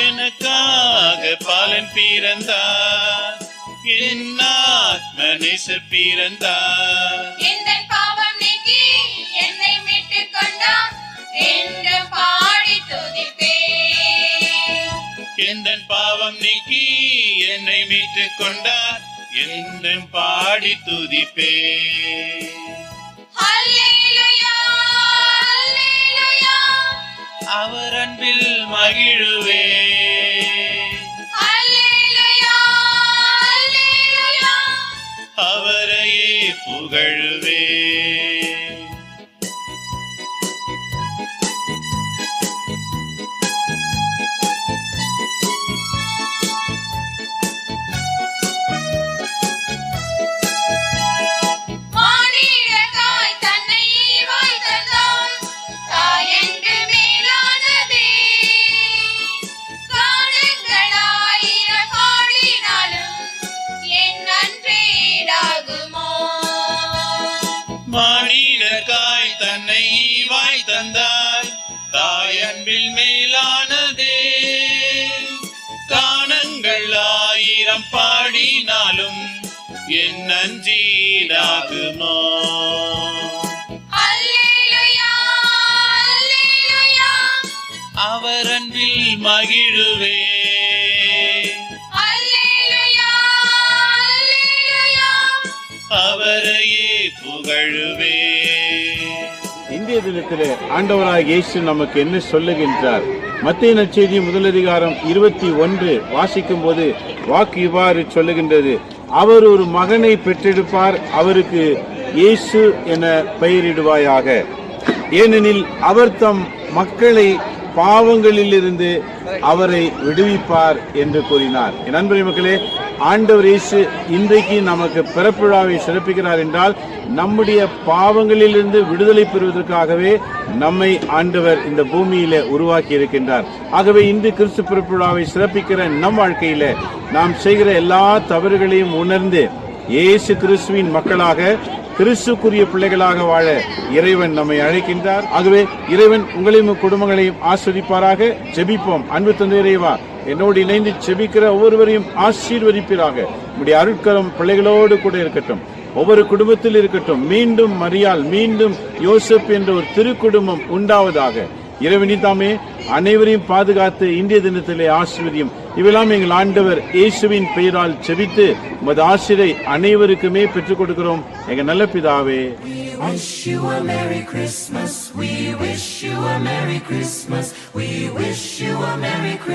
எனக்காக பாலன் பிறந்தார், என் ஆத்ம நேசர் பிறந்தார். எந்தன் பாவம் நீக்கி என்னை மீட்டுக் கொண்டார் என்று பாடி துதிப்பேன். எந்தன் பாவம் நீக்கி என்னை மீட்டுக் கொண்டார் என்று பாடி துதிப்பேன். அல்லேலூயா, அல்லேலூயா, அவர் அன்பில் மகிழுவேன். அல்லேலூயா, அல்லேலூயா, அவரையே புகழுவேன். மானிடராய் தன்னை ஈவாய் தந்தார், தாயென்று மேலானதே. காலங்களாயிரம் பாடினாலும் என் நன்றி ஈடாகுமோ? மானிடர்காய் தன்னை ஈவாய் தந்தார், தாய் அன்பில் மேலானதே. காணங்கள் ஆயிரம் பாடினாலும் என் நன்றீடாகுமோ? அல்லேலூயா, அல்லேலூயா, அவர் அன்பில் மகிழுவே. அல்லேலூயா, அல்லேலூயா, அவரையே புகழுவே. இந்திய தினத்திலே ஆண்டவராக இயேசு நமக்கு என்ன சொல்லுகின்றார்? மத்தேயு நற்செய்தி முதலதிகாரம் 21 வாசிக்கும் போது வாக்கு இவ்வாறு சொல்லுகின்றது: அவர் ஒரு மகனை பெற்றெடுப்பார், அவருக்கு இயேசு என பெயரிடுவாயாக. ஏனெனில் அவர் தம் மக்களை பாவங்களிலிருந்து அவரை விடுவிப்பார் என்று கூறினார். என் அன்பு மக்களே, ஆண்டவர் இயேசு இன்றைக்கு நமக்கு பிறப்புழாவை சிறப்பிக்கிறார் என்றால் நம்முடைய பாவங்களிலிருந்து விடுதலை பெறுவதற்காகவே நம்மை ஆண்டவர் இந்த பூமியில உருவாக்கி இருக்கின்றார். ஆகவே இன்று கிறிஸ்து பிறப்புழாவை சிறப்பிக்கிற நம் வாழ்க்கையில நாம் செய்கிற எல்லா தவறுகளையும் உணர்ந்து இயேசு கிறிஸ்துவின் மக்களாக, கிறிஸ்துக்குரிய பிள்ளைகளாக வாழ இறைவன் நம்மை அழைக்கின்றார். ஆகவே இறைவன் உங்களையும் குடும்பங்களையும் ஆஸ்வதிப்பாராக. ஜெபிப்போம். அன்பு தந்தை இறைவா, என்னோடு இணைந்து ஜெபிக்கிற ஒவ்வொருவரையும் ஆசீர்வதிப்பீராக. உம்முடைய அருட்கரம் பிள்ளைகளோடு கூட இருக்கட்டும், ஒவ்வொரு குடும்பத்தில் இருக்கட்டும். மீண்டும் மரியாள், மீண்டும் யோசப் என்ற ஒரு திருக்குடும்பம் உண்டாவதாக. இறைவனி தாமே அனைவரையும் பாதுகாத்து இந்திய தினத்திலே ஆசீர்வதியும். இவெல்லாம் எங்கள் ஆண்டவர் இயேசுவின் பெயரால் ஜெபித்து உமது ஆசீரை அனைவருக்குமே பெற்றுக் கொடுக்கிறோம் எங்கள் நல்ல பிதாவே. We wish you a Merry Christmas. We wish you a Merry Christmas. We wish you a Merry Christmas.